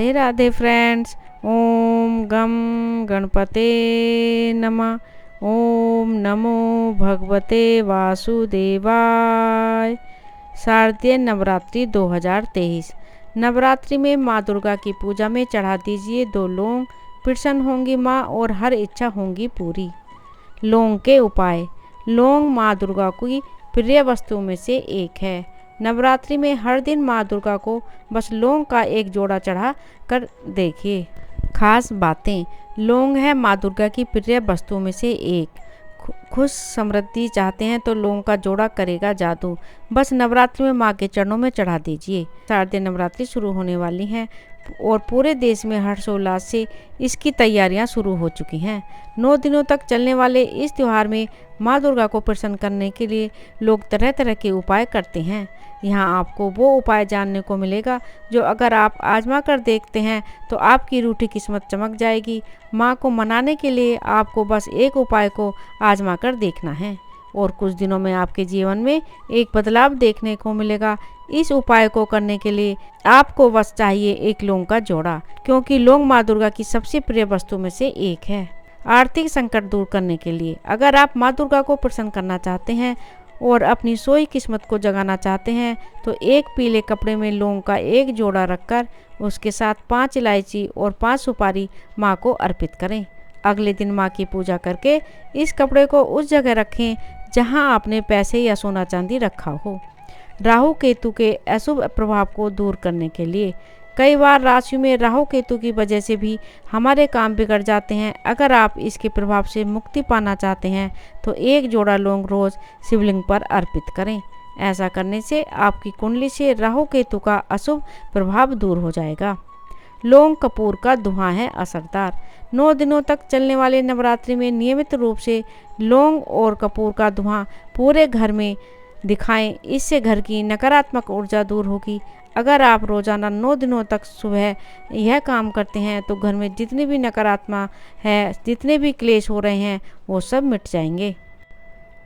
Radhe Radhe friends. ओम गम गणपते नमः। ओम नमो भगवते वासुदेवाय। शारदीय नवरात्रि 2023। नवरात्रि में माँ दुर्गा की पूजा में चढ़ा दीजिए 2 लौंग, प्रसन्न होंगी माँ और हर इच्छा होंगी पूरी। लौंग के उपाय। लौंग माँ दुर्गा की प्रिय वस्तुओं में से एक है। नवरात्रि में हर दिन माँ दुर्गा को बस लौंग का एक जोड़ा चढ़ा कर देखिए। खास बातें। लौंग है माँ दुर्गा की प्रिय वस्तुओं में से एक। खुश समृद्धि चाहते हैं तो लौंग का जोड़ा करेगा जादू। बस नवरात्रि में माँ के चरणों में चढ़ा दीजिए। शारदीय नवरात्रि शुरू होने वाली हैं और पूरे देश में हर्षोल्लास से इसकी तैयारियां शुरू हो चुकी हैं। 9 दिनों तक चलने वाले इस त्यौहार में माँ दुर्गा को प्रसन्न करने के लिए लोग तरह तरह के उपाय करते हैं। यहाँ आपको वो उपाय जानने को मिलेगा जो अगर आप आजमा कर देखते हैं तो आपकी रूठी किस्मत चमक जाएगी। माँ को मनाने के लिए आपको बस एक उपाय को आजमा कर देखना है और कुछ दिनों में आपके जीवन में एक बदलाव देखने को मिलेगा। इस उपाय को करने के लिए आपको बस चाहिए एक लौंग का जोड़ा, क्योंकि लौंग माँ दुर्गा की सबसे प्रिय वस्तु में से एक है। आर्थिक संकट दूर करने के लिए अगर आप माँ दुर्गा को प्रसन्न करना चाहते हैं और अपनी सोई किस्मत को जगाना चाहते हैं तो एक पीले कपड़े में लौंग का एक जोड़ा रखकर उसके साथ 5 इलायची और 5 सुपारी माँ को अर्पित करें। अगले दिन माँ की पूजा करके इस कपड़े को उस जगह रखें जहाँ आपने पैसे या सोना चांदी रखा हो। राहु केतु के अशुभ प्रभाव को दूर करने के लिए कई बार राशि में राहु केतु की वजह से भी हमारे काम बिगड़ जाते हैं। अगर आप इसके प्रभाव से मुक्ति पाना चाहते हैं तो एक जोड़ा लौंग रोज शिवलिंग पर अर्पित करें। ऐसा करने से आपकी कुंडली से राहु केतु का अशुभ प्रभाव दूर हो जाएगा। लौंग कपूर का धुआं है असरदार। 9 दिनों तक चलने वाले नवरात्रि में नियमित रूप से लौंग और कपूर का धुआं पूरे घर में दिखाएं। इससे घर की नकारात्मक ऊर्जा दूर होगी। अगर आप रोजाना 9 दिनों तक सुबह यह काम करते हैं तो घर में जितनी भी नकारात्मक है, जितने भी क्लेश हो रहे हैं वो सब मिट जाएंगे।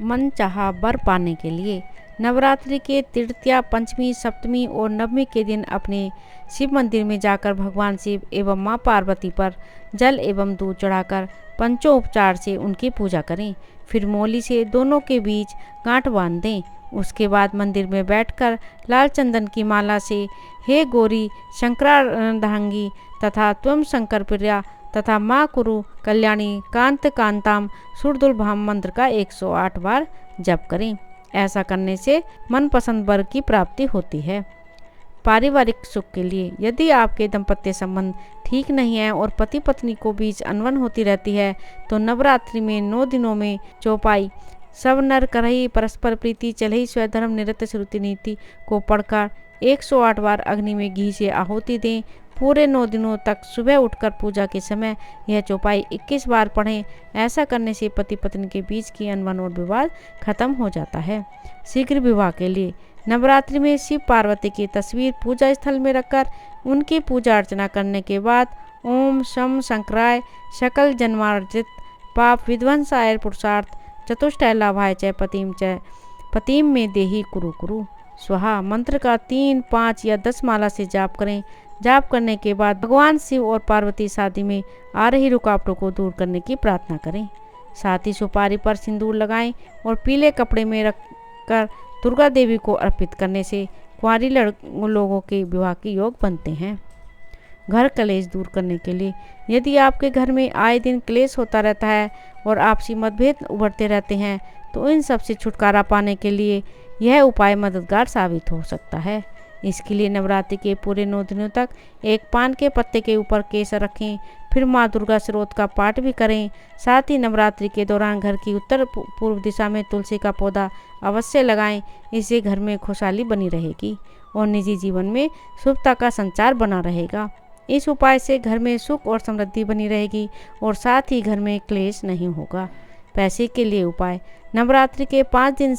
मन चाहा वर पाने के लिए नवरात्रि के तृतीया, पंचमी, सप्तमी और नवमी के दिन अपने शिव मंदिर में जाकर भगवान शिव एवं माँ पार्वती पर जल एवं दूध चढ़ाकर पंचोपचार से उनकी पूजा करें। फिर मौली से दोनों के बीच गांठ बांध दें। उसके बाद मंदिर में बैठकर लाल चंदन की माला से हे गौरी शंकरार्धांगी तथा त्वम शंकर प्रिया तथा माँ कुरु कल्याणी कांत कांताम सुरदुलभाम मंत्र का 108 बार जप करें। ऐसा करने से मनपसंद वर की प्राप्ति होती है। पारिवारिक सुख के लिए यदि आपके दाम्पत्य संबंध ठीक नहीं है और पति पत्नी को बीच अनबन होती रहती है तो नवरात्रि में 9 दिनों में चौपाई सब नर करही परस्पर प्रीति चलही स्वधर्म निरत श्रुति नीति को पढ़कर 108 बार अग्नि में घी से आहुति दें। पूरे 9 दिनों तक सुबह उठकर पूजा के समय यह चौपाई 21 बार पढ़ें। ऐसा करने से पति पत्नी के बीच की अनबन और विवाद खत्म हो जाता है। शीघ्र विवाह के लिए नवरात्रि में शिव पार्वती की तस्वीर पूजा स्थल में रखकर उनकी पूजा अर्चना करने के बाद ओम शम शंकराय सकल जन्मार्जित पाप विध्वंसाय पुरुषार्थ चतुष्टय लाभाय च पतिम में देही कुरु कुरु स्वाहा मंत्र का 3, 5 या 10 माला से जाप करें। जाप करने के बाद भगवान शिव और पार्वती शादी में आ रही रुकावटों को दूर करने की प्रार्थना करें। साथ ही सुपारी पर सिंदूर लगाएं और पीले कपड़े में रखकर दुर्गा देवी को अर्पित करने से कुंवारी लोगों के विवाह के योग बनते हैं। घर कलेश दूर करने के लिए यदि आपके घर में आए दिन क्लेश होता रहता है और आपसी मतभेद उभरते रहते हैं तो इन सब से छुटकारा पाने के लिए यह उपाय मददगार साबित हो सकता है। इसके लिए नवरात्रि के पूरे 9 दिनों तक एक पान के पत्ते के ऊपर केसर रखें। फिर माँ दुर्गा स्रोत का पाठ भी करें। साथ ही नवरात्रि के दौरान घर की उत्तर पूर्व दिशा में तुलसी का पौधा अवश्य लगाएं। इससे घर में खुशहाली बनी रहेगी और निजी जीवन में शुभता का संचार बना रहेगा। इस उपाय से घर में सुख और समृद्धि बनी रहेगी और साथ ही घर में क्लेश नहीं होगा। पैसे के लिए उपाय नवरात्रि के 5 दिन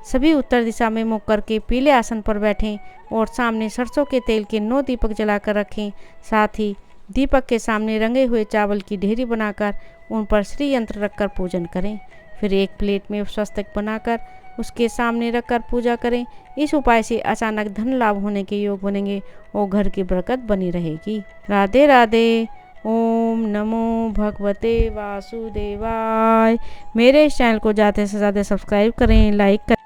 सभी उत्तर दिशा में मुख करके पीले आसन पर बैठें और सामने सरसों के तेल के 9 दीपक जलाकर रखें। साथ ही दीपक के सामने रंगे हुए चावल की ढेरी बनाकर उन पर श्री यंत्र रखकर पूजन करें। फिर एक प्लेट में स्वस्तिक बनाकर उसके सामने रखकर पूजा करें। इस उपाय से अचानक धन लाभ होने के योग बनेंगे और घर की बरकत बनी रहेगी। राधे राधे। ओम नमो भगवते वासुदेवाय। मेरे इस चैनल को ज़्यादा से ज़्यादा सब्सक्राइब करें, लाइक करें।